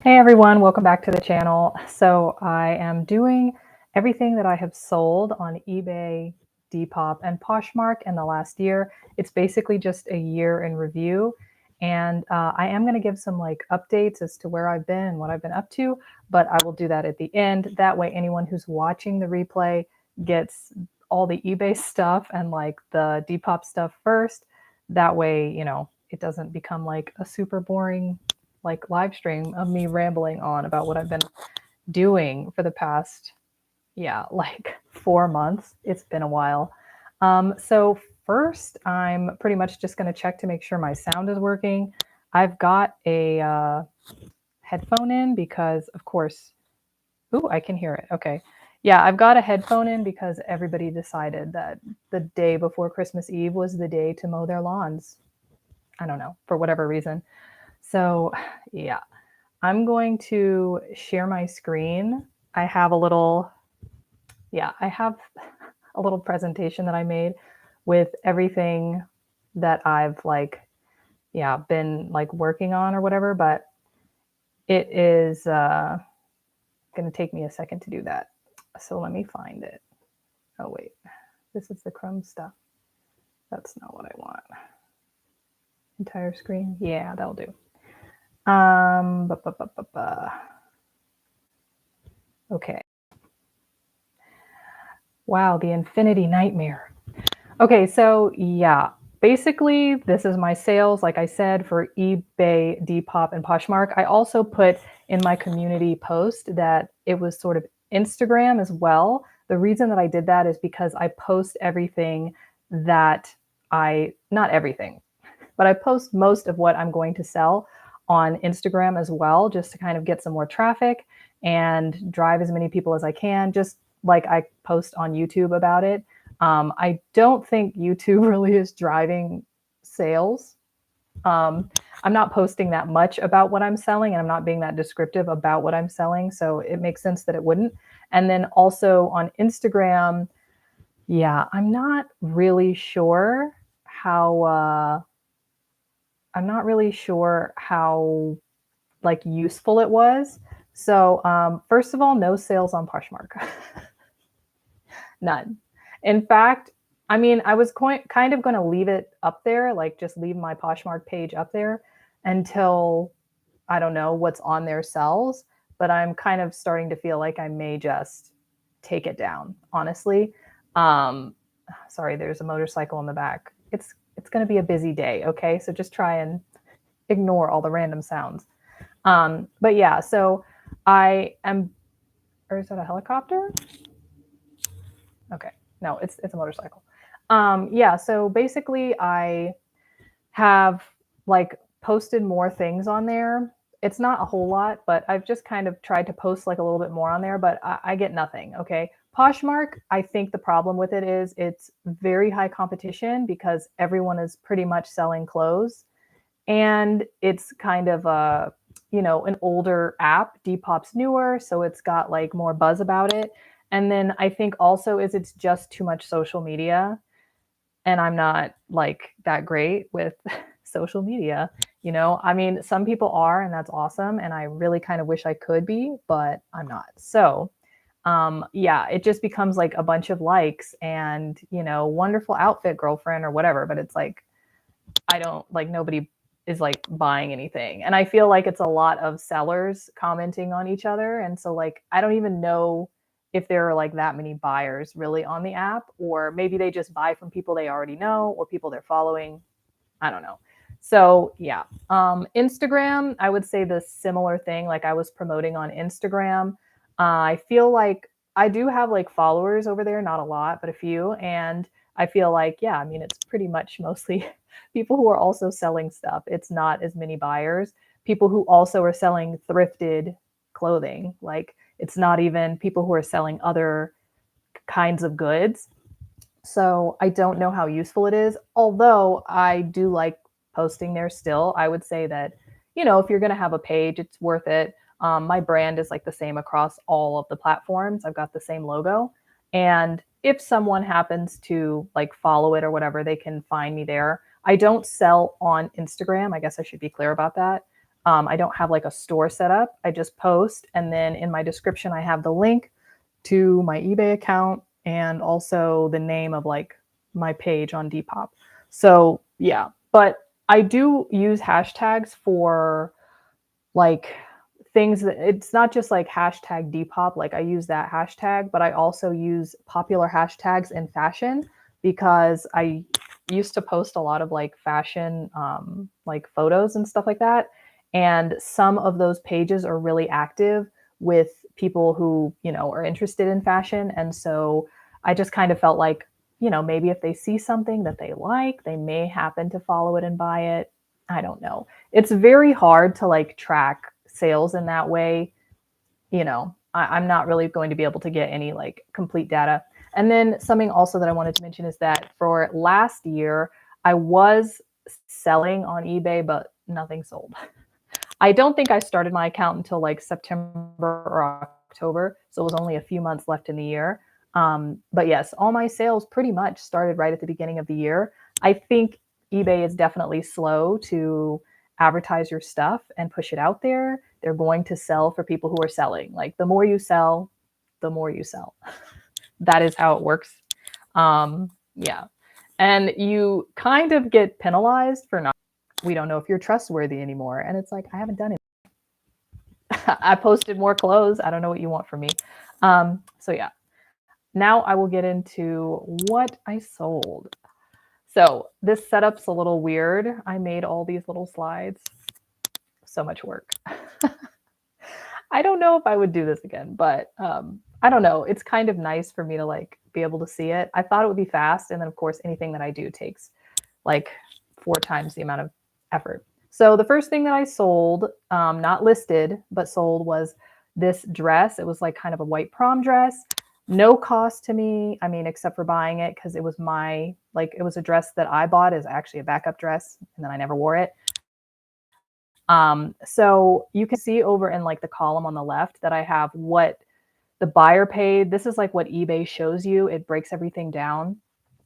Hey everyone, welcome back to the channel. So I am doing everything that I have sold on eBay, Depop, and Poshmark in the last year. It's basically just a year in review. And I am going to give some like updates as to where I've been and what I've been up to, but I will do that at the end. That way anyone who's watching the replay gets all the eBay stuff and like the Depop stuff first. That way, it doesn't become like a super boring like live stream of me rambling on about what I've been doing for the past, like 4 months. It's been a while. So first, I'm pretty much just going to check to make sure my sound is working. I've got a headphone in because, of course, ooh, I can hear it. Okay. Yeah, I've got a headphone in because everybody decided that the day before Christmas Eve was the day to mow their lawns. I don't know, for whatever reason. So, yeah, I'm going to share my screen. I have a little, I have a little presentation that I made with everything that I've like, been like working on or whatever, but it is going to take me a second to do that. So let me find it. Oh, wait, this is the Chrome stuff. That's not what I want. Entire screen. Yeah, that'll do. Okay. Wow, the infinity nightmare. Okay, so yeah, basically this is my sales, like I said, for eBay, Depop, and Poshmark. I also put in my community post that it was sort of Instagram as well. The reason that I did that is because I post everything that not everything, but I post most of what I'm going to sell on Instagram as well, just to kind of get some more traffic and drive as many people as I can, just like I post on YouTube about it. I don't think YouTube really is driving sales. I'm not posting that much about what I'm selling and I'm not being that descriptive about what I'm selling. So it makes sense that it wouldn't. And then also on Instagram, yeah, I'm not really sure how like useful it was. So first of all, no sales on Poshmark. None. In fact, I mean, I was kind of going to leave it up there, like just leave my Poshmark page up there until I don't know what's on there sells. But I'm kind of starting to feel like I may just take it down, honestly. Um, Sorry, there's a motorcycle in the back. It's going to be a busy day, okay? So just try and ignore all the random sounds. But yeah, so I am, or is that a helicopter? Okay. No, it's a motorcycle. Yeah, so basically I have like posted more things on there. It's not a whole lot, but I've just kind of tried to post like a little bit more on there, but I get nothing. Okay. Poshmark, I think the problem with it is it's very high competition because everyone is pretty much selling clothes and it's kind of an older app. Depop's newer, so it's got like more buzz about it. And then I think also is it's just too much social media, and I'm not like that great with social media. I mean, some people are, and that's awesome, and I really kind of wish I could be, but I'm not. So yeah, it just becomes like a bunch of likes and wonderful outfit, girlfriend, or whatever, but it's like I don't like nobody is like buying anything. And I feel like it's a lot of sellers commenting on each other. And so like I don't even know if there are like that many buyers really on the app, or maybe they just buy from people they already know or people they're following. I don't know. So yeah. Instagram, I would say the similar thing. Like I was promoting on Instagram. I feel like I do have like followers over there, not a lot, but a few. And I feel like, yeah, I mean, it's pretty much mostly people who are also selling stuff. It's not as many buyers. People who also are selling thrifted clothing. Like it's not even people who are selling other kinds of goods. So I don't know how useful it is. Although I do like posting there still. I would say that, if you're going to have a page, it's worth it. My brand is like the same across all of the platforms. I've got the same logo. And if someone happens to like follow it or whatever, they can find me there. I don't sell on Instagram. I guess I should be clear about that. I don't have like a store set up. I just post, and then in my description, I have the link to my eBay account and also the name of like my page on Depop. So yeah, but I do use hashtags for like things that it's not just like hashtag Depop, like I use that hashtag, but I also use popular hashtags in fashion because I used to post a lot of like fashion like photos and stuff like that. And some of those pages are really active with people who, you know, are interested in fashion. And so I just kind of felt like, you know, maybe if they see something that they like, they may happen to follow it and buy it. I don't know. It's very hard to like track sales in that way. You know, I'm not really going to be able to get any like complete data. And then something also that I wanted to mention is that for last year, I was selling on eBay, but nothing sold. I don't think I started my account until like September or October. So it was only a few months left in the year. But yes, all my sales pretty much started right at the beginning of the year. I think eBay is definitely slow to advertise your stuff and push it out there. They're going to sell for people who are selling. Like the more you sell, the more you sell. That is how it works. Yeah. And you kind of get penalized for not, we don't know if you're trustworthy anymore. And it's like, I haven't done it. I posted more clothes. I don't know what you want from me. So yeah, now I will get into what I sold. So this setup's a little weird. I made all these little slides. So much work. I don't know if I would do this again, but I don't know. It's kind of nice for me to like be able to see it. I thought it would be fast. And then of course, anything that I do takes like 4 times the amount of effort. So the first thing that I sold, not listed, but sold was this dress. It was like kind of a white prom dress. No cost to me. I mean, except for buying it because it was my, like, it was a dress that I bought as actually a backup dress and then I never wore it. So you can see over in like the column on the left that I have what the buyer paid. This is like what eBay shows you. It breaks everything down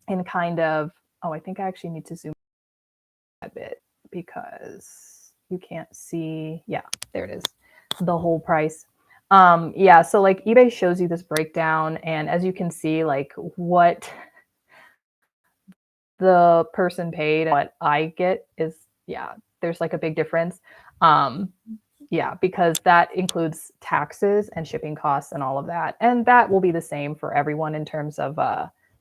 and kind of, oh, I think I actually need to zoom a bit because you can't see. Yeah, there it is. The whole price. Yeah, so like eBay shows you this breakdown, and as you can see, like what the person paid and what I get is, yeah, there's like a big difference. Um, yeah, because that includes taxes and shipping costs and all of that. And that will be the same for everyone in terms of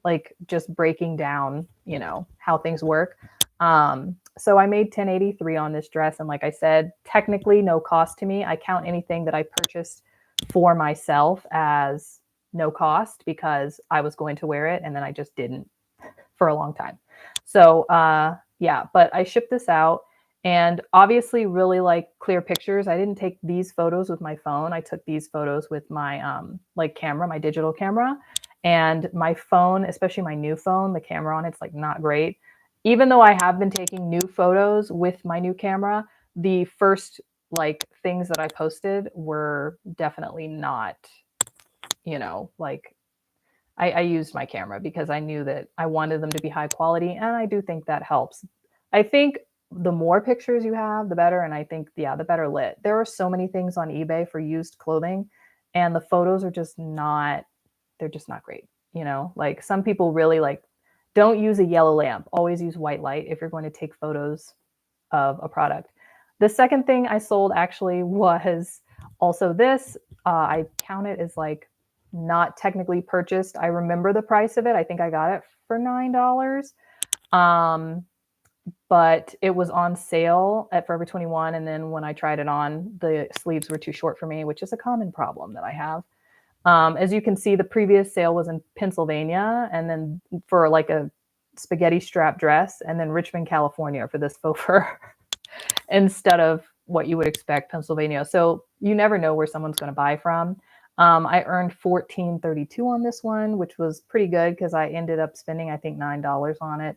like just breaking down, you know, how things work. So I made 1083 on this dress. And like I said, technically no cost to me. I count anything that I purchased for myself as no cost because I was going to wear it and then I just didn't for a long time. So yeah, but I shipped this out and obviously really like clear pictures. I didn't take these photos with my phone. I took these photos with my like camera, my digital camera. And my phone, especially my new phone, the camera on it's like not great. Even though I have been taking new photos with my new camera, the first like things that I posted were definitely not, you know, like I used my camera because I knew that I wanted them to be high quality. And I do think that helps. I think the more pictures you have, the better. And I think, yeah, the better lit. There are so many things on eBay for used clothing and the photos are just not, they're just not great. You know, like some people really like, don't use a yellow lamp. Always use white light if you're going to take photos of a product. The second thing I sold actually was also this. I count it as like not technically purchased. I remember the price of it. I think I got it for $9. But it was on sale at Forever 21. And then when I tried it on, the sleeves were too short for me, which is a common problem that I have. As you can see, the previous sale was in Pennsylvania and then for like a spaghetti strap dress, and then Richmond, California for this faux fur instead of what you would expect, Pennsylvania. So you never know where someone's going to buy from. I earned $14.32 on this one, which was pretty good because I ended up spending, I think, $9 on it.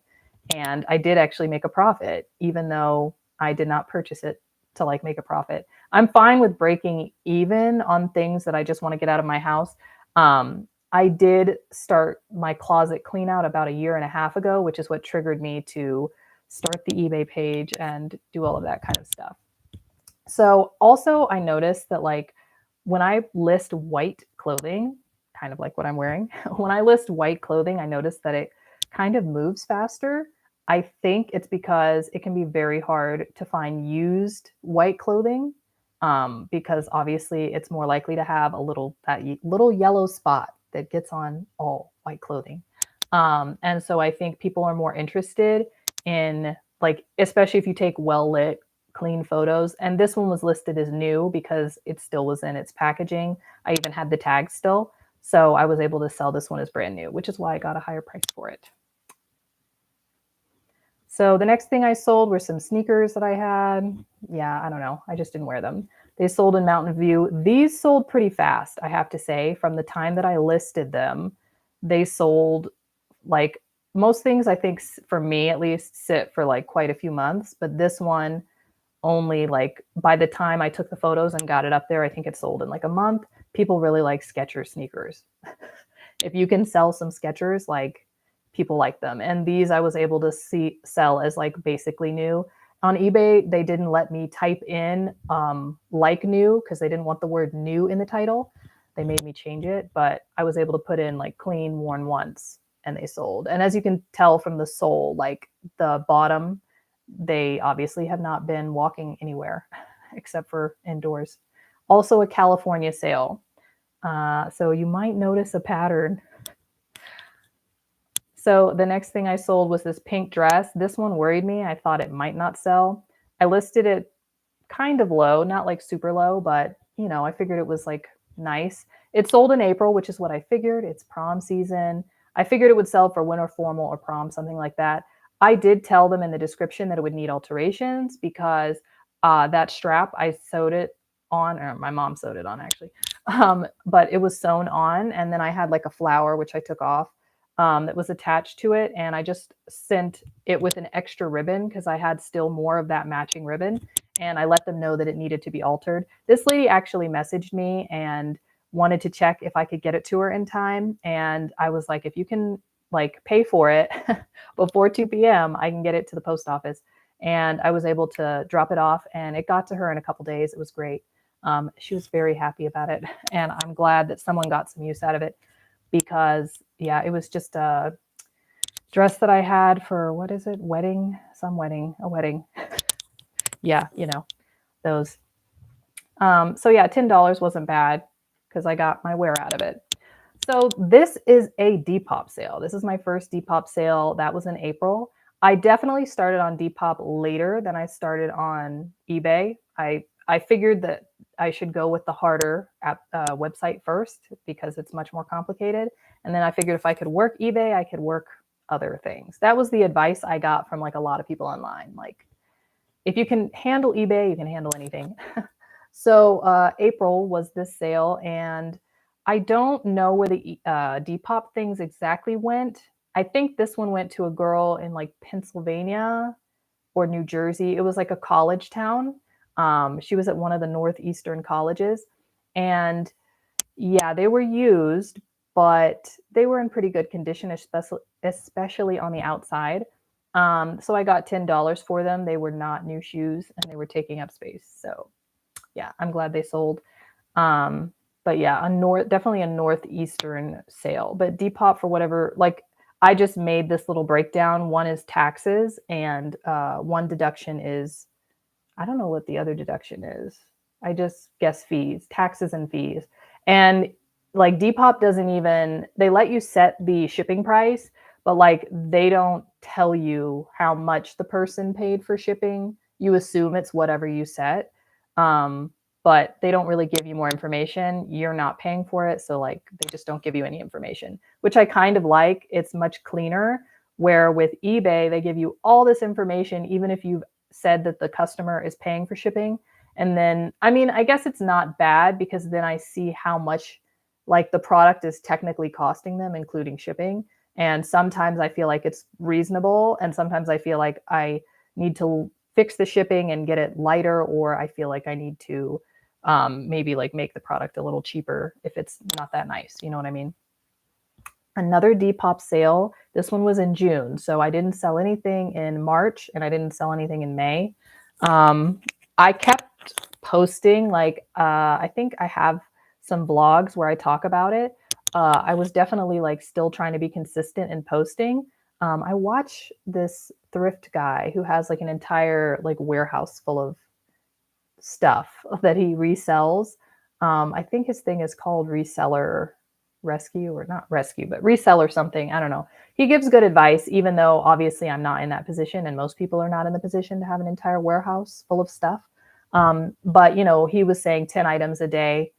And I did actually make a profit, even though I did not purchase it to like make a profit. I'm fine with breaking even on things that I just want to get out of my house. I did start my closet clean out about a year and a half ago, which is what triggered me to start the eBay page and do all of that kind of stuff. So also I noticed that like when I list white clothing, kind of like what I'm wearing, when I list white clothing, I noticed that it kind of moves faster. I think it's because it can be very hard to find used white clothing, because obviously it's more likely to have a little that little yellow spot that gets on all white clothing. And so I think people are more interested in like, especially if you take well lit, clean photos. And this one was listed as new because it still was in its packaging. I even had the tag still. So I was able to sell this one as brand new, which is why I got a higher price for it. So the next thing I sold were some sneakers that I had. Yeah, I don't know. I just didn't wear them. They sold in Mountain View. These sold pretty fast, I have to say. From the time that I listed them, they sold like most things, I think, for me at least, sit for like quite a few months. But this one only like by the time I took the photos and got it up there, I think it sold in like a month. People really like Skechers sneakers. If you can sell some Skechers, like people like them. And these I was able to sell as like basically new. On eBay, they didn't let me type in like new because they didn't want the word new in the title. They made me change it, but I was able to put in like clean worn once and they sold. And as you can tell from the sole, like the bottom, they obviously have not been walking anywhere except for indoors. Also a California sale. So you might notice a pattern. So the next thing I sold was this pink dress. This one worried me. I thought it might not sell. I listed it kind of low, not like super low, but you know, I figured it was like nice. It sold in April, which is what I figured. It's prom season. I figured it would sell for winter formal or prom, something like that. I did tell them in the description that it would need alterations because that strap, I sewed it on, or my mom sewed it on actually, but it was sewn on. And then I had like a flower, which I took off, that was attached to it. And I just sent it with an extra ribbon because I had still more of that matching ribbon. And I let them know that it needed to be altered. This lady actually messaged me and wanted to check if I could get it to her in time. And I was like, if you can like pay for it before 2 p.m., I can get it to the post office. And I was able to drop it off and it got to her in a couple days. It was great. She was very happy about it. And I'm glad that someone got some use out of it because, yeah, it was just a dress that I had for, what is it? A wedding. Yeah, you know, those. So yeah, $10 wasn't bad because I got my wear out of it. So this is a Depop sale. This is my first Depop sale. That was in April. I definitely started on Depop later than I started on eBay. I figured that I should go with the harder website first because it's much more complicated. And then I figured if I could work eBay, I could work other things. That was the advice I got from like a lot of people online. Like, if you can handle eBay, you can handle anything. So April was this sale, and I don't know where the Depop things exactly went. I think this one went to a girl in like Pennsylvania or New Jersey. It was like a college town. She was at one of the northeastern colleges, and yeah, they were used, but they were in pretty good condition, especially on the outside. So I got $10 for them. They were not new shoes, and they were taking up space. So yeah, I'm glad they sold. But yeah, definitely a northeastern sale. But Depop, for whatever, like I just made this little breakdown. One is taxes, and one deduction is, I don't know what the other deduction is. I just guess fees, taxes and fees. And like Depop doesn't even, they let you set the shipping price, but like they don't tell you how much the person paid for shipping. You assume it's whatever you set. But they don't really give you more information. You're not paying for it. So like they just don't give you any information, which I kind of like. It's much cleaner. Where with eBay, they give you all this information, even if you've said that the customer is paying for shipping. And then, I mean, I guess it's not bad because then I see how much like the product is technically costing them, including shipping. And sometimes I feel like it's reasonable. And sometimes I feel like I need to fix the shipping and get it lighter, or I feel like I need to maybe like make the product a little cheaper if it's not that nice. You know what I mean? Another Depop sale. This one was in June. So I didn't sell anything in March and I didn't sell anything in May. I kept posting, like I think I have some blogs where I talk about it. I was definitely like still trying to be consistent in posting. I watch this thrift guy who has like an entire like warehouse full of stuff that he resells. I think his thing is called Reseller Rescue, or not Rescue, but Reseller something. I don't know. He gives good advice, even though obviously I'm not in that position, and most people are not in the position to have an entire warehouse full of stuff. But you know, he was saying 10 items a day.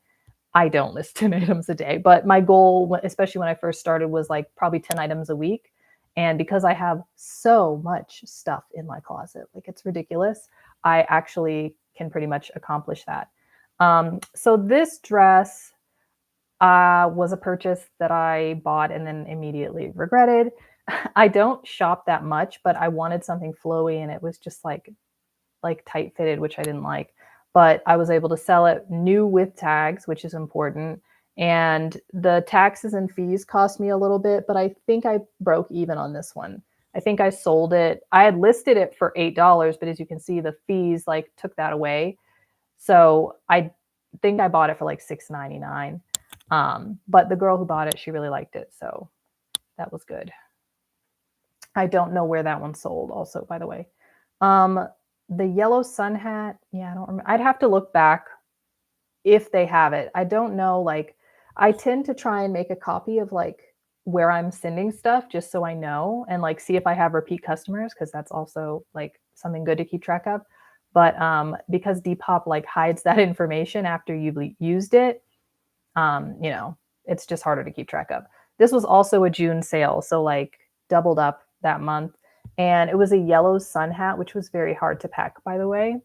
I don't list 10 items a day, but my goal, especially when I first started, was like probably 10 items a week. And because I have so much stuff in my closet, like it's ridiculous, I actually can pretty much accomplish that. So this dress was a purchase that I bought and then immediately regretted. I don't shop that much, but I wanted something flowy and it was just like tight fitted, which I didn't like. But I was able to sell it new with tags, which is important. And the taxes and fees cost me a little bit, but I think I broke even on this one. I think I sold it. I had listed it for $8, but as you can see, the fees like took that away. So I think I bought it for like $6.99. But the girl who bought it, she really liked it. So that was good. I don't know where that one sold also, by the way. The yellow sun hat, yeah, I don't remember. I'd have to look back if they have it. I don't know. Like, I tend to try and make a copy of like where I'm sending stuff just so I know and like see if I have repeat customers because that's also like something good to keep track of. But because Depop like hides that information after you've used it, you know, it's just harder to keep track of. This was also a June sale, so like doubled up that month. And it was a yellow sun hat, which was very hard to pack, by the way.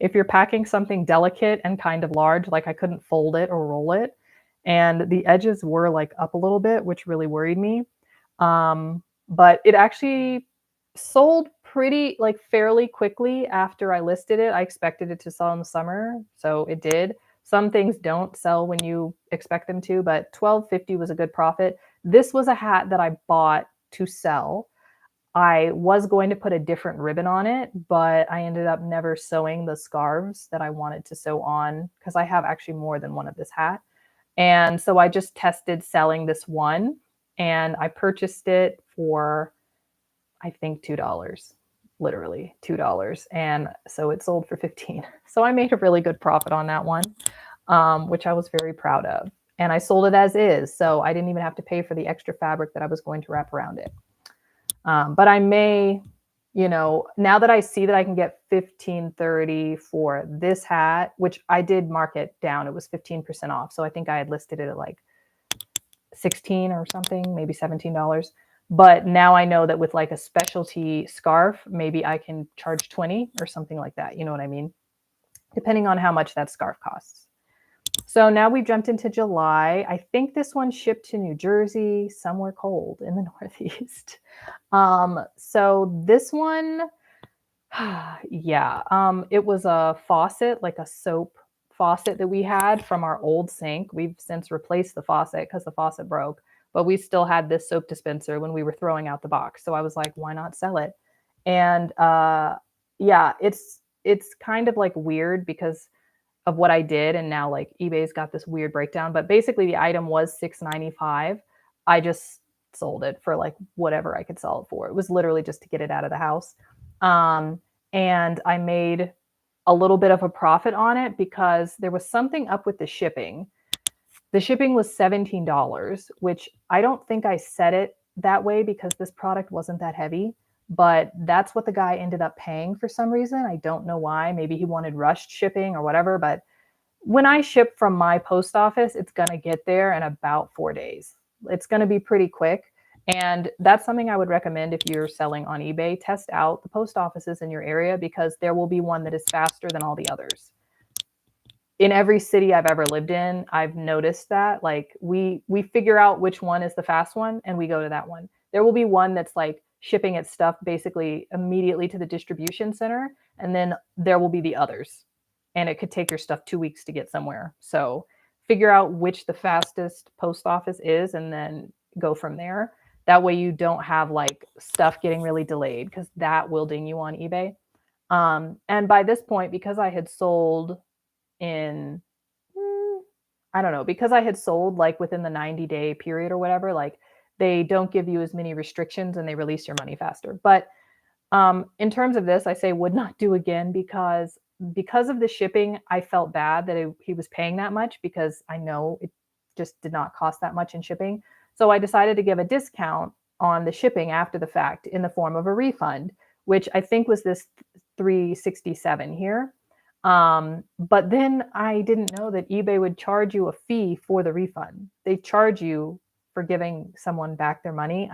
If you're packing something delicate and kind of large, like I couldn't fold it or roll it. And the edges were like up a little bit, which really worried me. But it actually sold pretty like fairly quickly after I listed it. I expected it to sell in the summer, so it did. Some things don't sell when you expect them to, but $12.50 was a good profit. This was a hat that I bought to sell. I was going to put a different ribbon on it, but I ended up never sewing the scarves that I wanted to sew on because I have actually more than one of this hat. And so I just tested selling this one and I purchased it for, I think, $2, literally $2. And so it sold for 15. So I made a really good profit on that one, which I was very proud of. And I sold it as is. So I didn't even have to pay for the extra fabric that I was going to wrap around it. But I may, you know, now that I see that I can get $15.30 for this hat, which I did mark it down, it was 15% off. So I think I had listed it at like 16 or something, maybe $17. But now I know that with like a specialty scarf, maybe I can charge 20 or something like that. You know what I mean? Depending on how much that scarf costs. So now we've jumped into July. I think this one shipped to New Jersey, somewhere cold in the Northeast. So this one, yeah, it was a faucet, like a soap faucet that we had from our old sink. We've since replaced the faucet because the faucet broke, but we still had this soap dispenser when we were throwing out the box. So I was like, why not sell it? And yeah, it's kind of like weird because of what I did, and now like eBay's got this weird breakdown. But basically, the item was $6.95. I just sold it for like whatever I could sell it for. It was literally just to get it out of the house. And I made a little bit of a profit on it because there was something up with the shipping. The shipping was $17, which I don't think I set it that way because this product wasn't that heavy, but that's what the guy ended up paying for some reason. I don't know why. Maybe he wanted rushed shipping or whatever, but when I ship from my post office, it's going to get there in about 4 days. It's going to be pretty quick. And that's something I would recommend if you're selling on eBay. Test out the post offices in your area because there will be one that is faster than all the others. In every city I've ever lived in, I've noticed that like we figure out which one is the fast one and we go to that one. There will be one that's like shipping its stuff basically immediately to the distribution center, and then there will be the others. And it could take your stuff 2 weeks to get somewhere. So figure out which the fastest post office is and then go from there. That way you don't have like stuff getting really delayed because that will ding you on eBay. And by this point, because I had sold in, I don't know, because I had sold like within the 90-day period or whatever, like they don't give you as many restrictions and they release your money faster. But in terms of this, I say would not do again because of the shipping. I felt bad that he was paying that much because I know it just did not cost that much in shipping. So I decided to give a discount on the shipping after the fact in the form of a refund, which I think was this 367 here. But then I didn't know that eBay would charge you a fee for the refund. They charge you for giving someone back their money.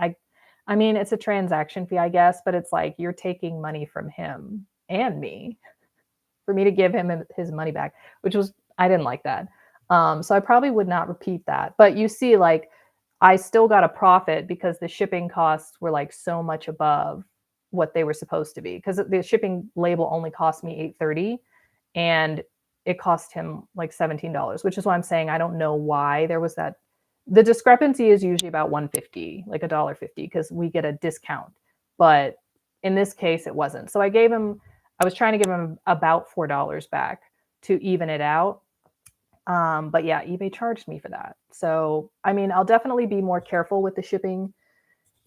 I mean, it's a transaction fee, I guess, but it's like you're taking money from him and me for me to give him his money back, which was, I didn't like that. So I probably would not repeat that. But you see, like, I still got a profit because the shipping costs were like so much above what they were supposed to be. Because the shipping label only cost me $8.30 and it cost him like $17, which is why I'm saying I don't know why there was that. The discrepancy is usually about 150, like $1.50, because we get a discount. But in this case, it wasn't. So I was trying to give him about $4 back to even it out. But yeah, eBay charged me for that. So, I mean, I'll definitely be more careful with the shipping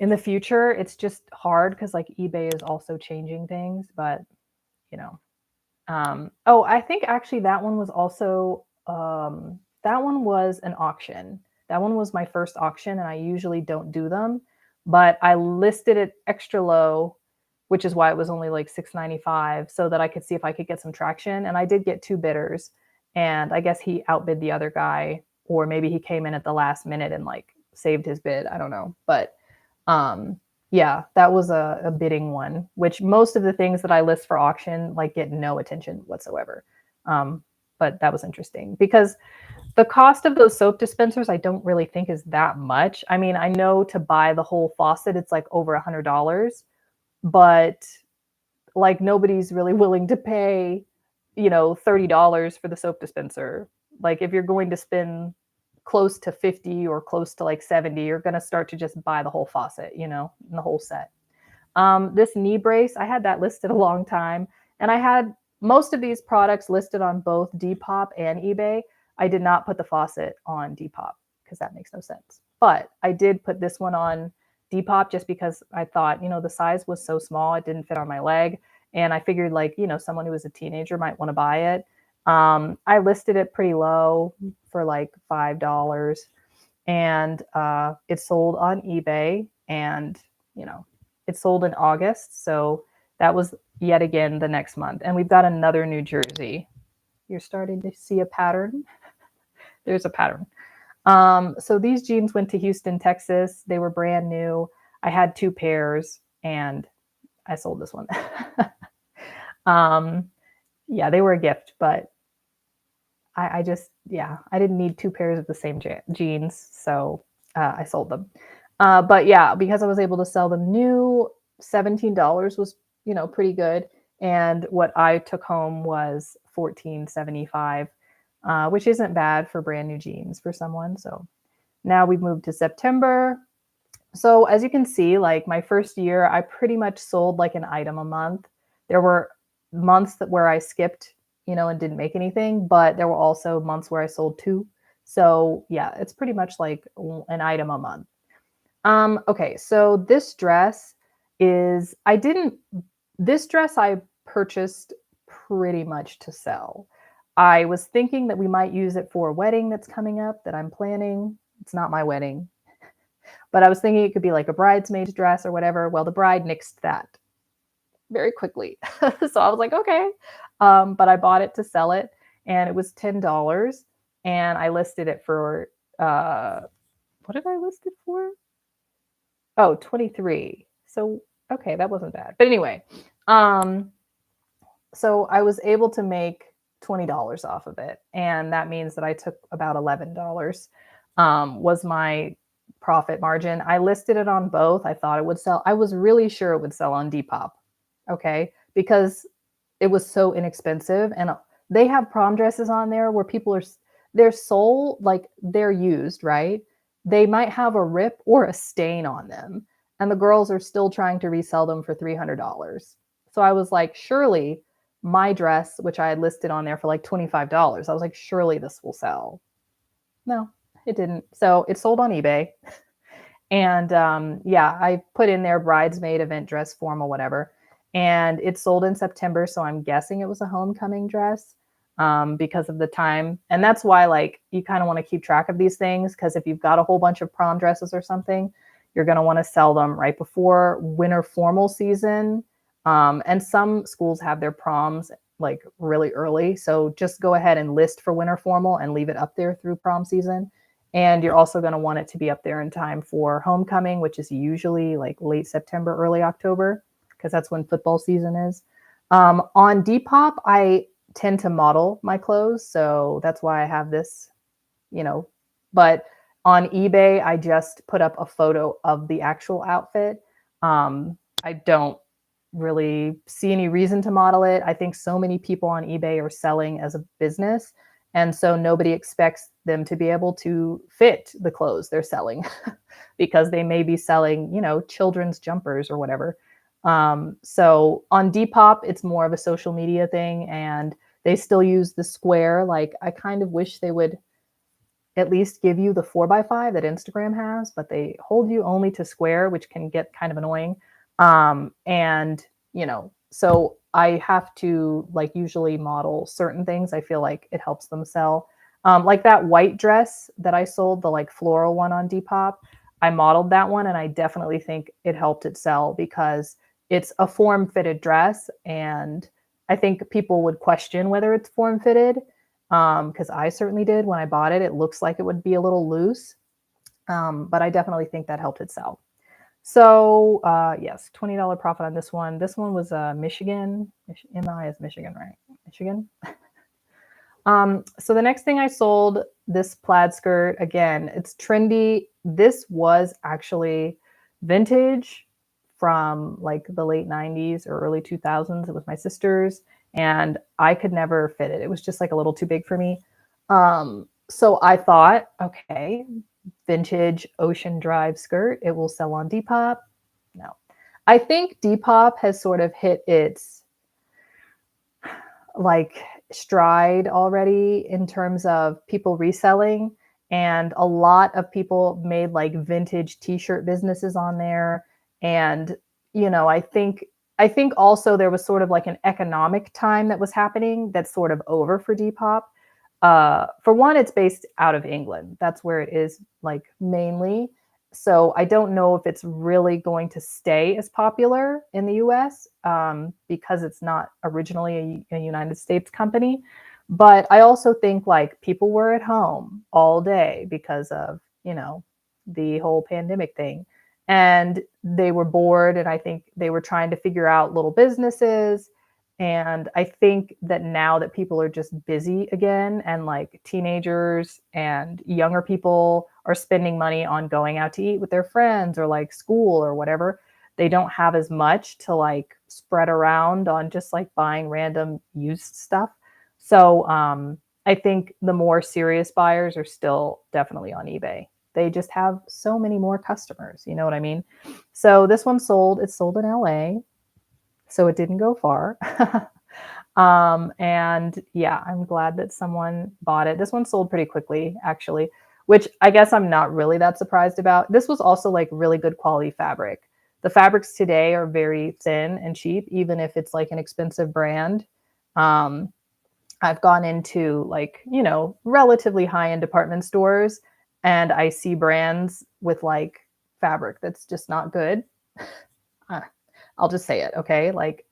in the future. It's just hard because like eBay is also changing things, but you know. Oh, I think actually that one was also, that one was an auction. That one was my first auction and I usually don't do them, but I listed it extra low, which is why it was only like $6.95 so that I could see if I could get some traction. And I did get 2 bidders and I guess he outbid the other guy, or maybe he came in at the last minute and like saved his bid. I don't know. But yeah, that was a bidding one, which most of the things that I list for auction like get no attention whatsoever. But that was interesting because the cost of those soap dispensers I don't really think is that much. I mean, I know to buy the whole faucet it's like over $100, but like nobody's really willing to pay, $30 for the soap dispenser. Like if you're going to spend close to 50 or close to like 70, you're going to start to just buy the whole faucet, and the whole set. This knee brace, I had that listed a long time, and I had most of these products listed on both Depop and eBay. I did not put the faucet on Depop because that makes no sense. But I did put this one on Depop just because I thought, the size was so small, it didn't fit on my leg. And I figured like, someone who was a teenager might want to buy it. I listed it pretty low for like $5 and it sold on eBay and, it sold in August. So that was yet again the next month. And we've got another New Jersey. You're starting to see a pattern. There's a pattern. So these jeans went to Houston, Texas. They were brand new. I had 2 pairs and I sold this one. Yeah, they were a gift, but I didn't need 2 pairs of the same jeans. So I sold them. But yeah, because I was able to sell them new, $17 was, pretty good. And what I took home was $14.75, which isn't bad for brand new jeans for someone. So now we've moved to September. So as you can see, like my first year, I pretty much sold like an item a month. There were months where I skipped, and didn't make anything, but there were also months where I sold 2. So yeah, it's pretty much like an item a month. Okay, so this dress this dress I purchased pretty much to sell. I was thinking that we might use it for a wedding that's coming up that I'm planning. It's not my wedding, but I was thinking it could be like a bridesmaid's dress or whatever. Well, the bride nixed that very quickly. So I was like, okay. But I bought it to sell it and it was $10 and I listed it for, what did I list it for? Oh, 23. So, okay, that wasn't bad. But anyway, so I was able to make $20 off of it. And that means that I took about $11, was my profit margin. I listed it on both. I thought it would sell. I was really sure it would sell on Depop. Okay. Because it was so inexpensive and they have prom dresses on there where they're sold, like they're used, right? They might have a rip or a stain on them and the girls are still trying to resell them for $300. So I was like, surely my dress, which I had listed on there for like $25. I was like, surely this will sell. No, it didn't. So it sold on eBay. And yeah, I put in there bridesmaid, event dress, formal, whatever. And it sold in September. So I'm guessing it was a homecoming dress because of the time. And that's why, like, you kind of want to keep track of these things because if you've got a whole bunch of prom dresses or something, you're going to want to sell them right before winter formal season. And some schools have their proms like really early. So just go ahead and list for winter formal and leave it up there through prom season. And you're also going to want it to be up there in time for homecoming, which is usually like late September, early October, because that's when football season is. On Depop, I tend to model my clothes. So that's why I have this, you know. But on eBay, I just put up a photo of the actual outfit. I don't really see any reason to model it. I think so many people on eBay are selling as a business. And so nobody expects them to be able to fit the clothes they're selling because they may be selling, children's jumpers or whatever. So on Depop, it's more of a social media thing and they still use the square. Like I kind of wish they would at least give you the 4x5 that Instagram has, but they hold you only to square, which can get kind of annoying. And, so I have to like usually model certain things. I feel like it helps them sell. Like that white dress that I sold, the like floral one on Depop, I modeled that one and I definitely think it helped it sell because it's a form fitted dress. And I think people would question whether it's form fitted because I certainly did when I bought it. It looks like it would be a little loose, but I definitely think that helped it sell. So yes, $20 profit on this one. This one was Michigan. MI is Michigan, right? Michigan. So the next thing I sold, this plaid skirt. Again, it's trendy. This was actually vintage from like the late 90s or early 2000s. It was my sister's and I could never fit it. It was just like a little too big for me. So I thought, okay, vintage ocean drive skirt. It will sell on Depop. No. I think Depop has sort of hit its like stride already in terms of people reselling. And a lot of people made like vintage t-shirt businesses on there. And, I think also there was sort of like an economic time that was happening that's sort of over for Depop. For one, it's based out of England. That's where it is like mainly. So I don't know if it's really going to stay as popular in the US because it's not originally a United States company. But I also think like people were at home all day because of, the whole pandemic thing. And they were bored. And I think they were trying to figure out little businesses and I think that now that people are just busy again and like teenagers and younger people are spending money on going out to eat with their friends or like school or whatever, they don't have as much to like spread around on just like buying random used stuff. So I think the more serious buyers are still definitely on eBay. They just have so many more customers. You know what I mean? So this one sold, it sold in LA so it didn't go far. And yeah, I'm glad that someone bought it. This one sold pretty quickly, actually, which I guess I'm not really that surprised about. This was also like really good quality fabric. The fabrics today are very thin and cheap, even if it's like an expensive brand. Um, I've gone into like, relatively high end department stores and I see brands with like fabric that's just not good. I'll just say it, okay? Like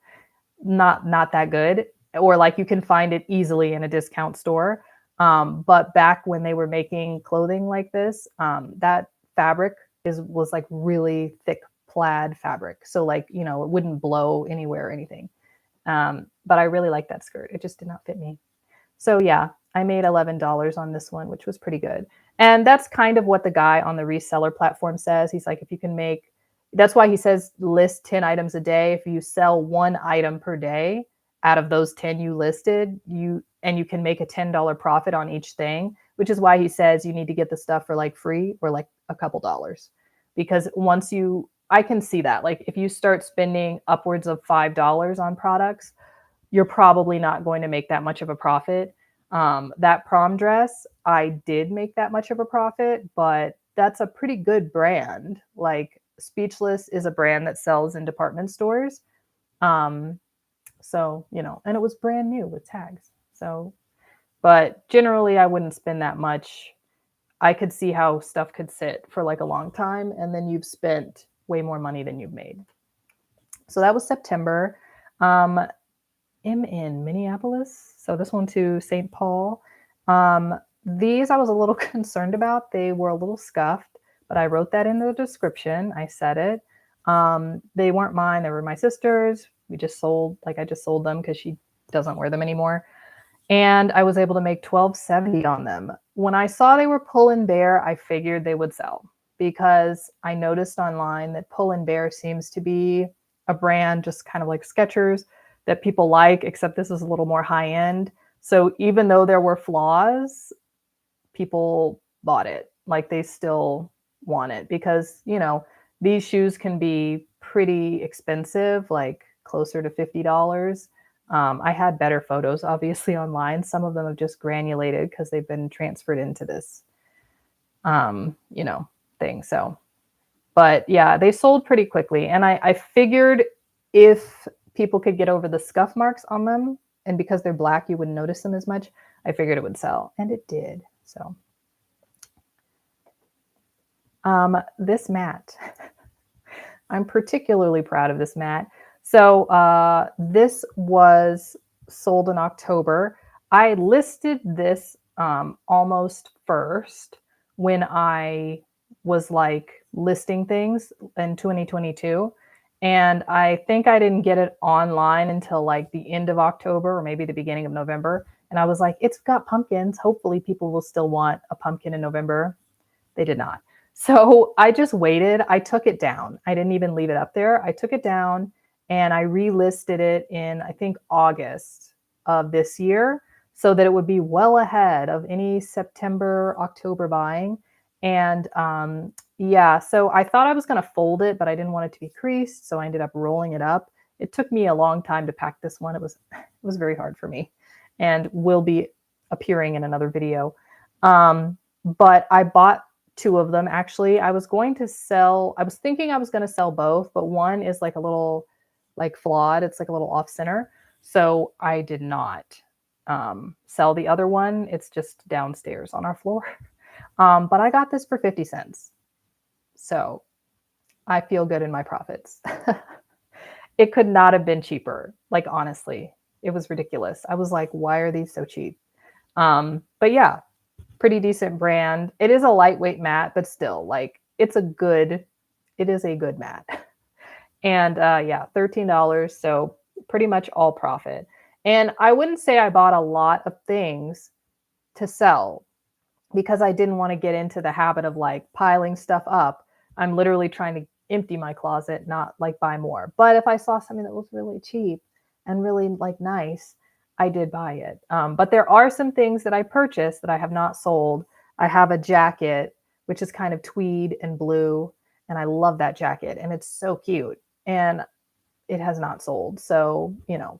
not that good, or like you can find it easily in a discount store. But back when they were making clothing like this, that fabric was like really thick plaid fabric, so like it wouldn't blow anywhere or anything. But I really like that skirt. It just did not fit me. So yeah, I made $11 on this one, which was pretty good. And that's kind of what the guy on the reseller platform says. He's like, if you can make, that's why he says list 10 items a day. If you sell one item per day out of those 10 you listed, you can make a $10 profit on each thing, which is why he says you need to get the stuff for like free or like a couple dollars. Because I can see that. Like if you start spending upwards of $5 on products, you're probably not going to make that much of a profit. That prom dress, I did make that much of a profit, but that's a pretty good brand. Like Speechless is a brand that sells in department stores. Um, so, and it was brand new with tags. So, but generally I wouldn't spend that much. I could see how stuff could sit for like a long time and then you've spent way more money than you've made. So that was September. I'm in Minneapolis. So this one to St. Paul. These I was a little concerned about. They were a little scuffed, but I wrote that in the description. I said it. They weren't mine. They were my sister's. I just sold them because she doesn't wear them anymore. And I was able to make $12.70 on them. When I saw they were Pull and Bear, I figured they would sell because I noticed online that Pull and Bear seems to be a brand just kind of like Skechers that people like, except this is a little more high end. So even though there were flaws, people bought it. Like they still want it because, these shoes can be pretty expensive, like closer to $50. I had better photos, obviously, online. Some of them have just granulated because they've been transferred into this, thing. So, but yeah, they sold pretty quickly. And I figured if people could get over the scuff marks on them, and because they're black, you wouldn't notice them as much, I figured it would sell. And it did. So, this mat. I'm particularly proud of this mat. So this was sold in October. I listed this almost first when I was like listing things in 2022. And I think I didn't get it online until like the end of October or maybe the beginning of November. And I was like, it's got pumpkins. Hopefully people will still want a pumpkin in November. They did not. So I just waited. I took it down. I didn't even leave it up there. I took it down and I relisted it in, I think, August of this year so that it would be well ahead of any September, October buying. And yeah, so I thought I was going to fold it, but I didn't want it to be creased. So I ended up rolling it up. It took me a long time to pack this one. It was very hard for me and will be appearing in another video. But I bought two of them actually. I was thinking I was going to sell both, but one is like a little like flawed. It's like a little off center. So I did not sell the other one. It's just downstairs on our floor. But I got this for 50 cents. So I feel good in my profits. It could not have been cheaper. Like, honestly, it was ridiculous. I was like, why are these so cheap? But yeah, pretty decent brand. It is a lightweight mat, but still, like, it is a good mat. And yeah, $13. So pretty much all profit. And I wouldn't say I bought a lot of things to sell because I didn't want to get into the habit of like piling stuff up. I'm literally trying to empty my closet, not like buy more. But if I saw something that was really cheap and really like nice, I did buy it. But there are some things that I purchased that I have not sold. I have a jacket, which is kind of tweed and blue, and I love that jacket, and it's so cute. And it has not sold. So,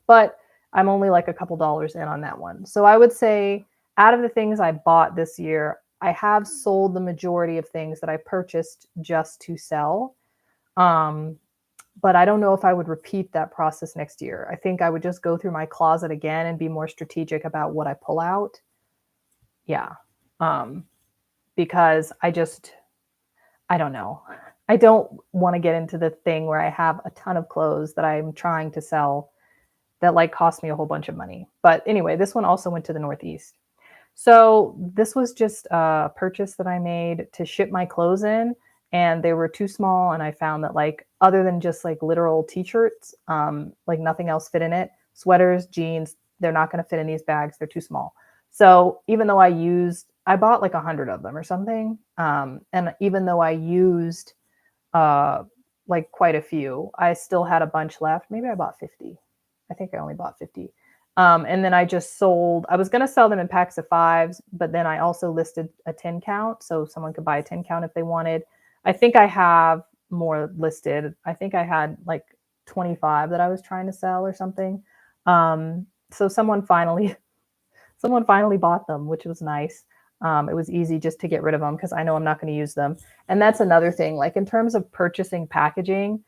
but I'm only like a couple dollars in on that one. So I would say out of the things I bought this year, I have sold the majority of things that I purchased just to sell. But I don't know if I would repeat that process next year. I think I would just go through my closet again and be more strategic about what I pull out. Yeah. Because I don't know. I don't want to get into the thing where I have a ton of clothes that I'm trying to sell that like cost me a whole bunch of money. But anyway, this one also went to the Northeast. So this was just a purchase that I made to ship my clothes in, and they were too small. And I found that like, other than just like literal t-shirts, like nothing else fit in it. Sweaters, jeans, they're not going to fit in these bags. They're too small. So even though I bought like 100 of them or something. And even though I used like quite a few, I still had a bunch left. Maybe I bought 50. I think I only bought 50. And then I was going to sell them in packs of 5s, but then I also listed a 10 count. So someone could buy a 10 count if they wanted. I think I have more listed. I think I had like 25 that I was trying to sell or something. So someone finally bought them, which was nice. It was easy just to get rid of them because I know I'm not going to use them. And that's another thing. Like in terms of purchasing packaging,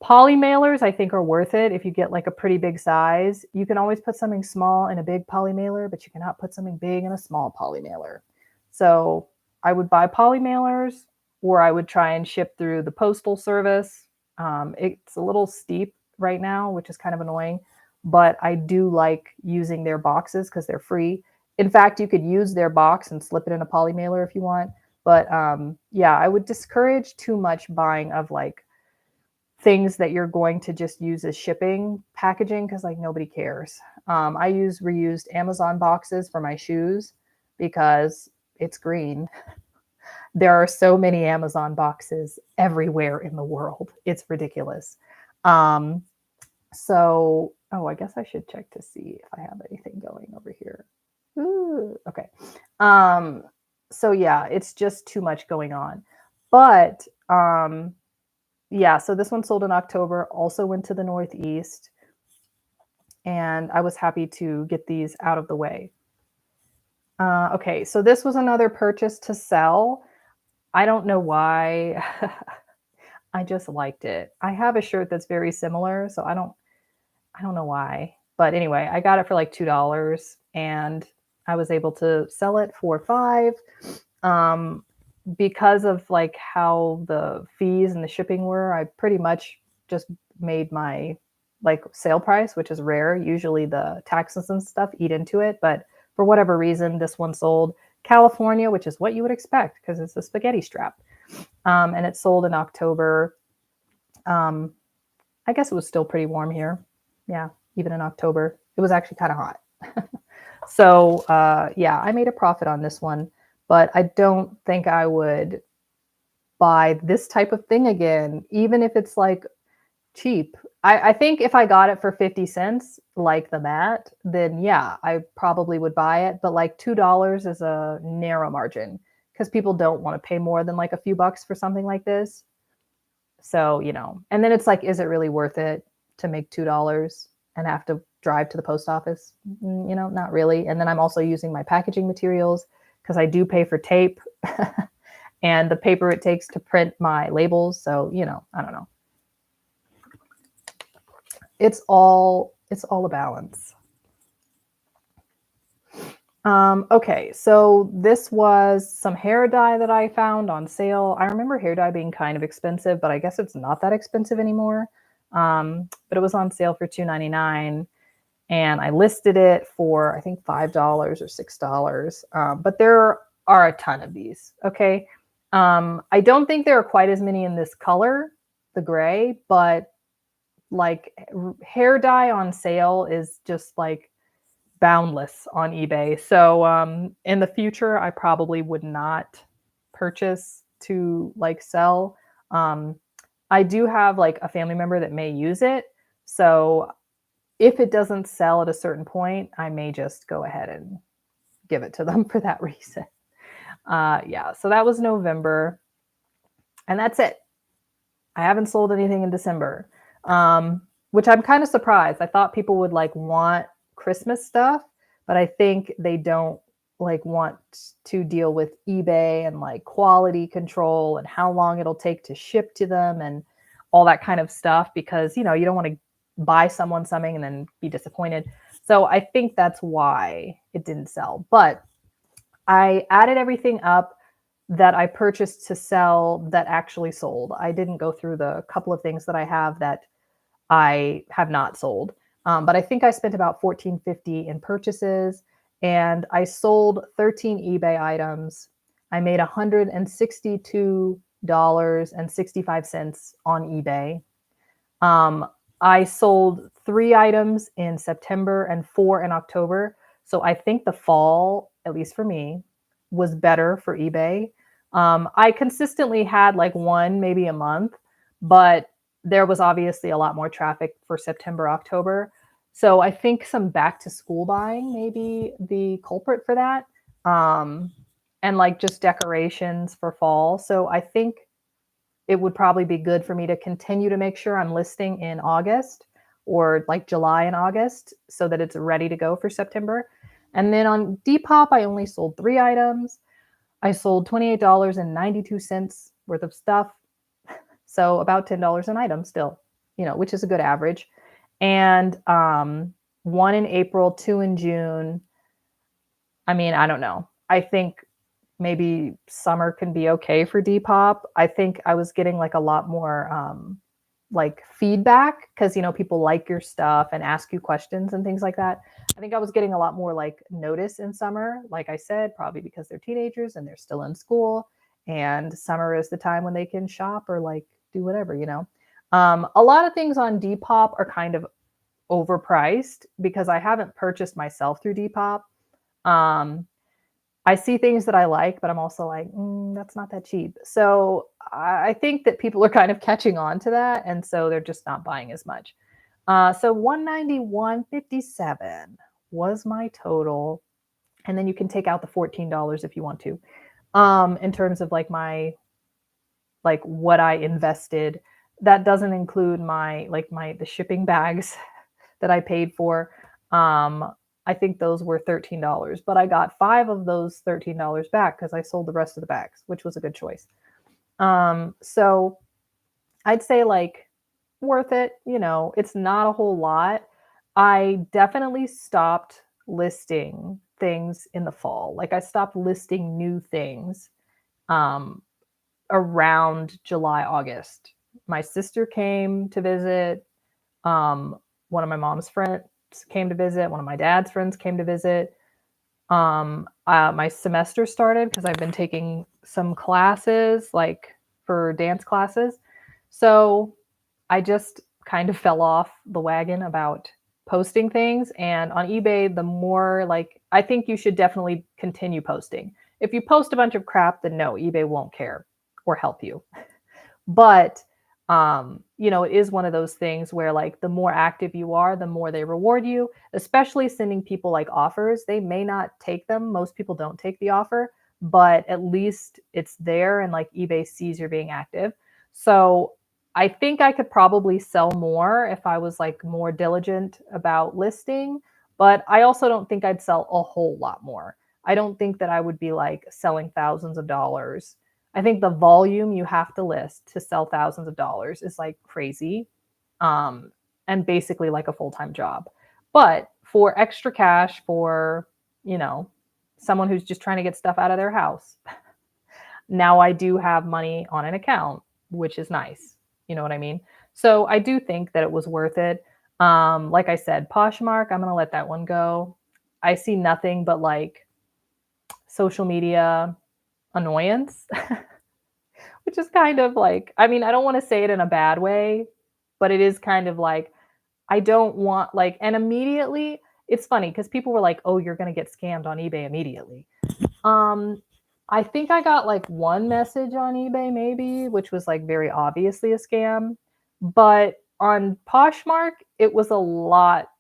poly mailers I think are worth it if you get like a pretty big size. You can always put something small in a big poly mailer, but you cannot put something big in a small poly mailer. So I would buy poly mailers, or I would try and ship through the postal service. It's a little steep right now, which is kind of annoying, but I do like using their boxes because they're free. In fact, you could use their box and slip it in a poly mailer if you want. But yeah, I would discourage too much buying of like things that you're going to just use as shipping packaging because like nobody cares. I use reused Amazon boxes for my shoes because it's green. There are so many Amazon boxes everywhere in the world. It's ridiculous. Um, oh, I guess I should check to see if I have anything going over here. Ooh, okay. Um, so yeah, it's just too much going on. But yeah, so this one sold in October, also went to the Northeast, and I was happy to get these out of the way. Okay, so this was another purchase to sell. I don't know why. I just liked it. I have a shirt that's very similar, so I don't know why. But anyway, I got it for like $2 and I was able to sell it for 5. Um, because of like how the fees and the shipping were, I pretty much just made my like sale price, which is rare. Usually the taxes and stuff eat into it, but for whatever reason, this one sold California, which is what you would expect because it's a spaghetti strap. And it sold in October. Um, I guess it was still pretty warm here. Yeah, even in October, it was actually kind of hot. So yeah, I made a profit on this one, but I don't think I would buy this type of thing again, even if it's like cheap. I think if I got it for 50 cents, like the mat, then yeah, I probably would buy it. But like $2 is a narrow margin because people don't want to pay more than like a few bucks for something like this. So, and then it's like, is it really worth it to make $2 and have to drive to the post office? Not really. And then I'm also using my packaging materials because I do pay for tape and the paper it takes to print my labels. So, I don't know. It's all a balance. Okay, so this was some hair dye that I found on sale. I remember hair dye being kind of expensive, but I guess it's not that expensive anymore. But it was on sale for $2.99, and I listed it for I think $5 or $6. But there are a ton of these. Okay, I don't think there are quite as many in this color, the gray, but like hair dye on sale is just like boundless on eBay. So in the future, I probably would not purchase to like sell. Um, I do have like a family member that may use it. So if it doesn't sell at a certain point, I may just go ahead and give it to them for that reason. Yeah, so that was November. And that's it. I haven't sold anything in December, which I'm kind of surprised. I thought people would like want Christmas stuff, but I think they don't like want to deal with eBay and like quality control and how long it'll take to ship to them and all that kind of stuff because you don't want to buy someone something and then be disappointed. So I think that's why it didn't sell. But I added everything up that I purchased to sell that actually sold. I didn't go through the couple of things that I have that I have not sold. But I think I spent about $14.50 in purchases and I sold 13 eBay items. I made $162.65 on eBay. I sold 3 items in September and 4 in October. So I think the fall, at least for me, was better for eBay. I consistently had like one, maybe a month, but there was obviously a lot more traffic for September, October. So I think some back to school buying may be the culprit for that. Um, and like just decorations for fall. So I think it would probably be good for me to continue to make sure I'm listing in August or like July and August so that it's ready to go for September. And then on Depop, I only sold 3 items. I sold $28.92 worth of stuff. So about $10 an item still, which is a good average. And one in April, two in June. I mean, I don't know. I think maybe summer can be okay for Depop. I think I was getting like a lot more like feedback because people like your stuff and ask you questions and things like that. I think I was getting a lot more like notice in summer, like I said, probably because they're teenagers and they're still in school, and summer is the time when they can shop or like do whatever. A lot of things on Depop are kind of overpriced because I haven't purchased myself through Depop. Um, I see things that I like, but I'm also like, that's not that cheap. So I think that people are kind of catching on to that, and so they're just not buying as much. So 191.57 was my total, and then you can take out the $14 if you want to. In terms of like what I invested, that doesn't include the shipping bags that I paid for. I think those were $13, but I got 5 of those $13 back because I sold the rest of the bags, which was a good choice. So I'd say like worth it. It's not a whole lot. I definitely stopped listing things in the fall. Like I stopped listing new things around July, August. My sister came to visit. One of my mom's friends came to visit. One of my dad's friends came to visit. My semester started because I've been taking some classes, like for dance classes. So I just kind of fell off the wagon about posting things. And on eBay, the more like, I think you should definitely continue posting. If you post a bunch of crap, then no, eBay won't care or help you. But it is one of those things where like the more active you are, the more they reward you, especially sending people like offers. They may not take them. Most people don't take the offer, but at least it's there and like eBay sees you're being active. So I think I could probably sell more if I was like more diligent about listing, but I also don't think I'd sell a whole lot more. I don't think that I would be like selling thousands of dollars. I think the volume you have to list to sell thousands of dollars is like crazy, and basically like a full-time job. But for extra cash, for you know someone who's just trying to get stuff out of their house, now I do have money on an account, which is nice. You know what I mean? So I do think that it was worth it. Like I said, Poshmark, I'm gonna let that one go. I see nothing but like social media annoyance, which is kind of like, I mean, I don't want to say it in a bad way, but it is kind of like, I don't want like, and immediately, it's funny because people were like, oh, you're going to get scammed on eBay immediately. Um, I think I got like one message on eBay, maybe, which was like very obviously a scam. But on Poshmark, it was a lot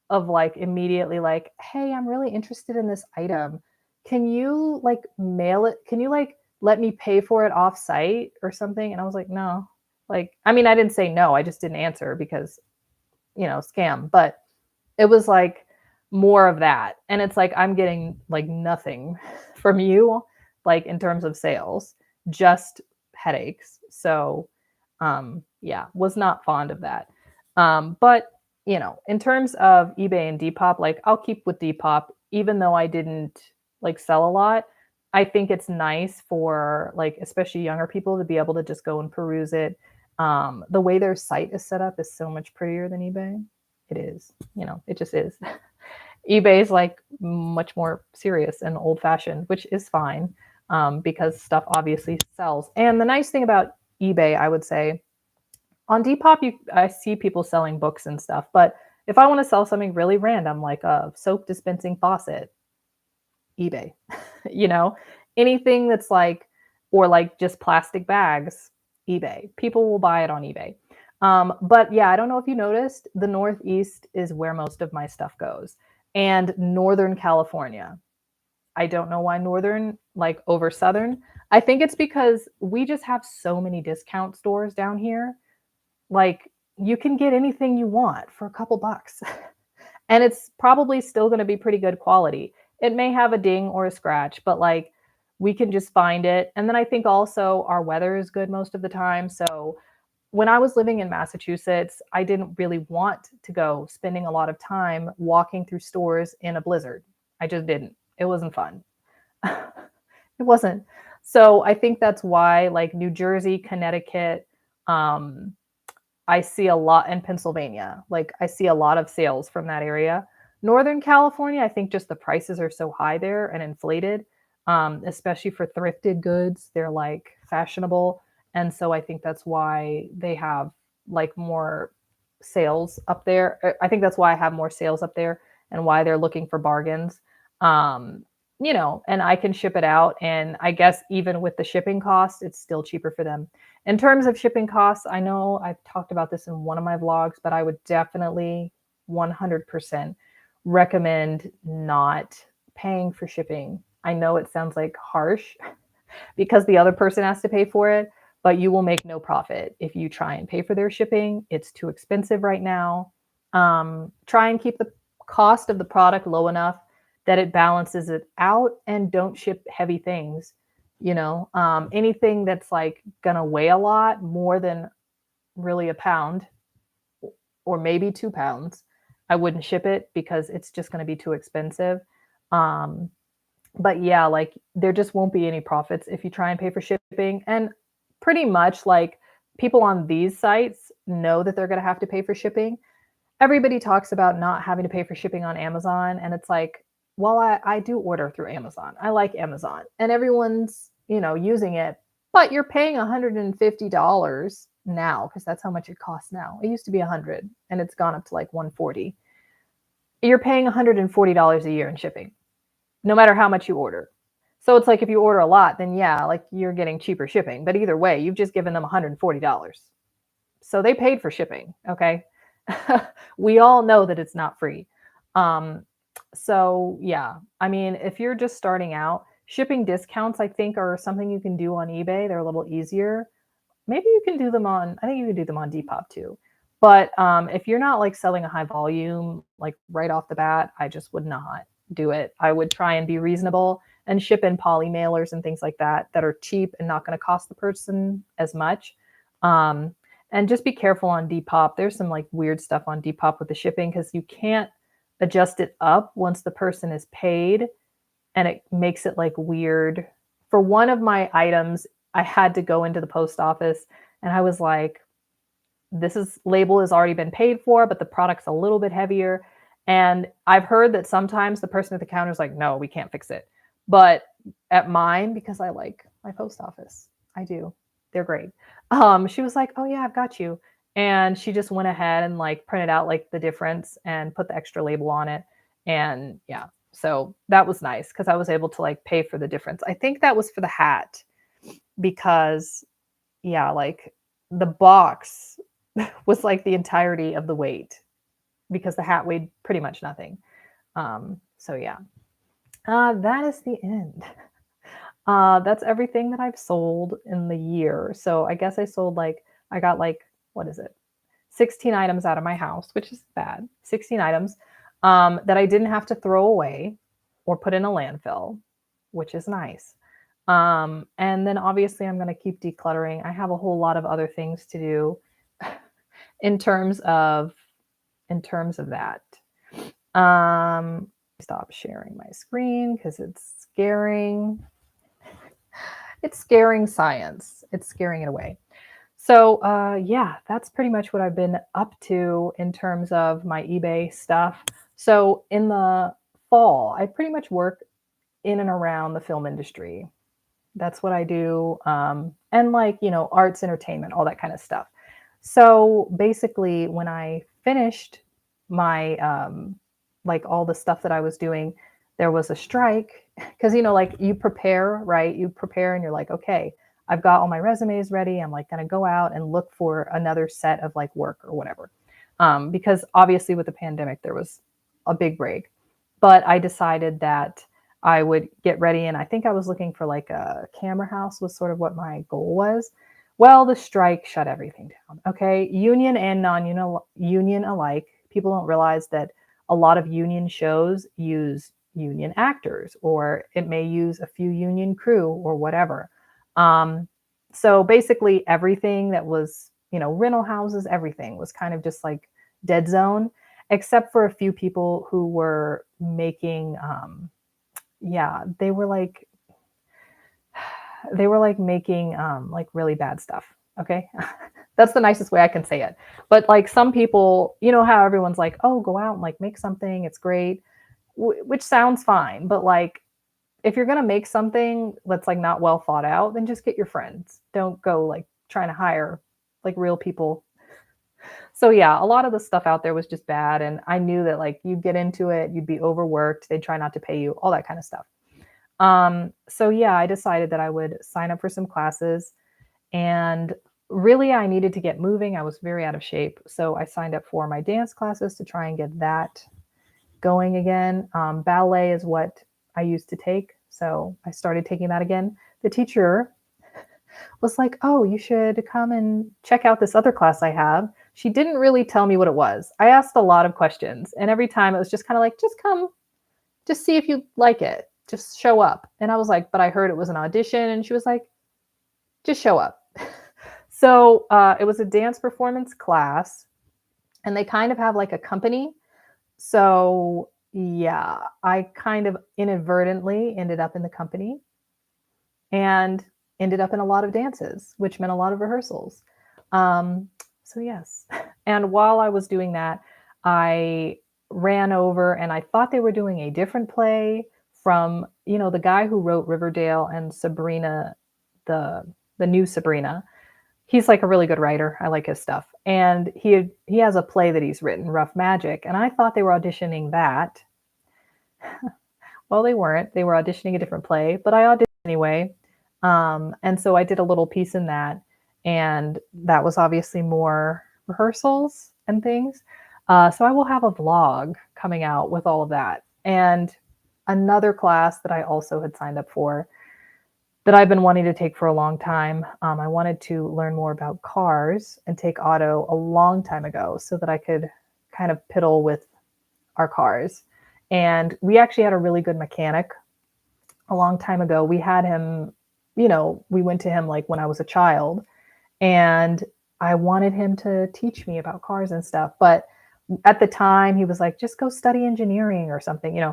of like immediately like, hey, I'm really interested in this item. Can you like mail it? Can you like let me pay for it off site or something? And I was like, no. Like, I mean, I didn't say no, I just didn't answer because, scam. But it was like more of that. And it's like I'm getting like nothing from you, like in terms of sales, just headaches. So yeah, was not fond of that. But in terms of eBay and Depop, like I'll keep with Depop, even though I didn't like sell a lot. I think it's nice for like especially younger people to be able to just go and peruse it. The way their site is set up is so much prettier than eBay. It is, it just is. eBay is like much more serious and old fashioned, which is fine, because stuff obviously sells. And the nice thing about eBay, I would say, on Depop, I see people selling books and stuff, but if I want to sell something really random, like a soap dispensing faucet, eBay, you know, anything that's like, or like just plastic bags, eBay. People will buy it on eBay. But yeah, I don't know if you noticed, the Northeast is where most of my stuff goes, and Northern California. I don't know why Northern, like over Southern. I think it's because we just have so many discount stores down here. Like you can get anything you want for a couple bucks. And it's probably still going to be pretty good quality. It may have a ding or a scratch, but like we can just find it. And then I think also our weather is good most of the time. So when I was living in Massachusetts, I didn't really want to go spending a lot of time walking through stores in a blizzard. I just didn't. It wasn't fun. It wasn't. So I think that's why, like New Jersey, Connecticut, um, I see a lot in Pennsylvania. Like I see a lot of sales from that area. Northern California, I think just the prices are so high there and inflated, especially for thrifted goods. They're like fashionable. And so I think that's why they have like more sales up there. I think that's why I have more sales up there and why they're looking for bargains. Um, and I can ship it out. And I guess even with the shipping cost, it's still cheaper for them. In terms of shipping costs, I know I've talked about this in one of my vlogs, but I would definitely 100% recommend not paying for shipping. I know it sounds like harsh because the other person has to pay for it, but you will make no profit if you try and pay for their shipping. It's too expensive right now. Try and keep the cost of the product low enough that it balances it out, and don't ship heavy things. Anything that's like gonna weigh a lot more than really a pound or maybe 2 pounds, I wouldn't ship it because it's just gonna be too expensive. Um, but yeah, like there just won't be any profits if you try and pay for shipping. And pretty much like people on these sites know that they're going to have to pay for shipping. Everybody talks about not having to pay for shipping on Amazon. And it's like, well, I do order through Amazon. I like Amazon and everyone's, using it, but you're paying $150 now because that's how much it costs now. It used to be 100 and it's gone up to like 140. You're paying $140 a year in shipping no matter how much you order. So it's like if you order a lot, then yeah, like you're getting cheaper shipping. But either way, you've just given them $140. So they paid for shipping. Okay. We all know that it's not free. Um, so yeah, I mean, if you're just starting out, shipping discounts, I think, are something you can do on eBay. They're a little easier. Maybe you can do them on, I think you can do them on Depop too. But if you're not like selling a high volume, like right off the bat, I just would not do it. I would try and be reasonable and ship in poly mailers and things like that that are cheap and not going to cost the person as much. Um, and just be careful on Depop. There's some like weird stuff on Depop with the shipping because you can't adjust it up once the person is paid, and it makes it like weird. For one of my items, I had to go into the post office and I was like, this is label has already been paid for, but the product's a little bit heavier. And I've heard that sometimes the person at the counter is like, no, we can't fix it. But at mine, because I like my post office, I do. They're great. She was like, oh yeah, I've got you. And she just went ahead and like printed out like the difference and put the extra label on it. And yeah, so that was nice because I was able to like pay for the difference. I think that was for the hat because yeah, like the box was like the entirety of the weight because the hat weighed pretty much nothing. So yeah, that is the end. That's everything that I've sold in the year. So I guess I got like, what is it? 16 items out of my house, which is bad. 16 items that I didn't have to throw away or put in a landfill, which is nice. And then obviously I'm going to keep decluttering. I have a whole lot of other things to do in terms of that. Stop sharing my screen because it's scaring. It's scaring science. It's scaring it away. So yeah, that's pretty much what I've been up to in terms of my eBay stuff. So in the fall, I pretty much work in and around the film industry. That's what I do. And like, arts, entertainment, all that kind of stuff. So basically, when I finished my, like all the stuff that I was doing, there was a strike because, like you prepare, right? You prepare and you're like, okay, I've got all my resumes ready. I'm like going to go out and look for another set of like work or whatever. Because obviously with the pandemic, there was a big break. But I decided that I would get ready. And I think I was looking for like a camera house was sort of what my goal was. Well, the strike shut everything down. Okay. Union and non-union alike. People don't realize that a lot of union shows use union actors, or it may use a few union crew or whatever. Um, so basically everything that was, rental houses, everything was kind of just like dead zone, except for a few people who were making, yeah, they were like making like really bad stuff. Okay. That's the nicest way I can say it. But like some people, you know how everyone's like, oh, go out and like make something, it's great, which sounds fine. But like if you're going to make something that's like not well thought out, then just get your friends. Don't go like trying to hire like real people. So yeah, a lot of the stuff out there was just bad. And I knew that like you'd get into it, you'd be overworked, they'd try not to pay you, all that kind of stuff. So yeah, I decided that I would sign up for some classes, and really I needed to get moving. I was very out of shape. So I signed up for my dance classes to try and get that going again. Ballet is what I used to take. So I started taking that again. The teacher was like, oh, you should come and check out this other class I have. She didn't really tell me what it was. I asked a lot of questions, and every time it was just kind of like, just come, just see if you like it, just show up. And I was like, but I heard it was an audition. And she was like, just show up. So it was a dance performance class, and they kind of have like a company. So yeah, I kind of inadvertently ended up in the company and ended up in a lot of dances, which meant a lot of rehearsals. So yes. And while I was doing that, I ran over and I thought they were doing a different play from, the guy who wrote Riverdale and Sabrina, the the new Sabrina. He's like a really good writer. I like his stuff. And he has a play that he's written, Rough Magic, and I thought they were auditioning that. Well, they weren't. They were auditioning a different play, but I auditioned anyway. And so I did a little piece in that, and that was obviously more rehearsals and things. So I will have a vlog coming out with all of that. And another class that I also had signed up for that I've been wanting to take for a long time. I wanted to learn more about cars and take auto a long time ago so that I could kind of piddle with our cars. And we actually had a really good mechanic a long time ago. We had him, we went to him like when I was a child, and I wanted him to teach me about cars and stuff. But at the time, he was like, just go study engineering or something.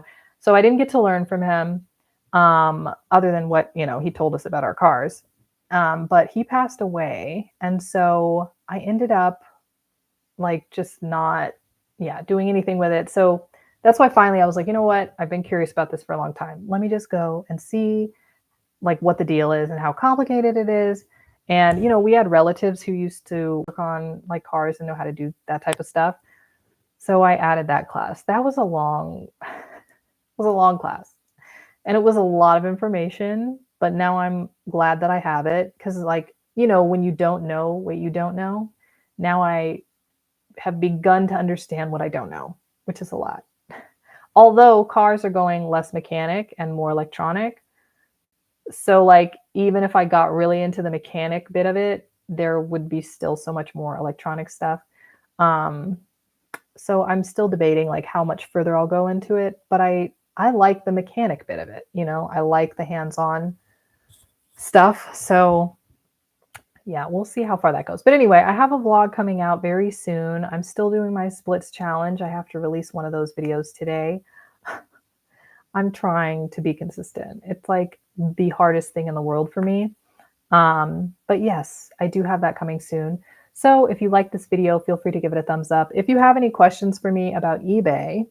So I didn't get to learn from him, other than what, he told us about our cars. But he passed away. And so I ended up like just not, yeah, doing anything with it. So that's why finally I was like, you know what? I've been curious about this for a long time. Let me just go and see like what the deal is and how complicated it is. And, we had relatives who used to work on like cars and know how to do that type of stuff. So I added that class. That was was a long class, and it was a lot of information, but now I'm glad that I have it because like, when you don't know what you don't know, now I have begun to understand what I don't know, which is a lot. Although cars are going less mechanic and more electronic. So like even if I got really into the mechanic bit of it, there would be still so much more electronic stuff. Um, so I'm still debating like how much further I'll go into it, but I like the mechanic bit of it. I like the hands-on stuff. So yeah, we'll see how far that goes. But anyway, I have a vlog coming out very soon. I'm still doing my splits challenge. I have to release one of those videos today. I'm trying to be consistent. It's like the hardest thing in the world for me. But yes, I do have that coming soon. So if you like this video, feel free to give it a thumbs up. If you have any questions for me about eBay,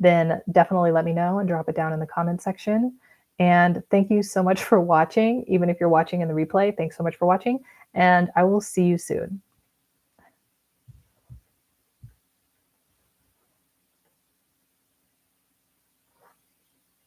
then definitely let me know and drop it down in the comment section. And thank you so much for watching. Even if you're watching in the replay, thanks so much for watching. And I will see you soon.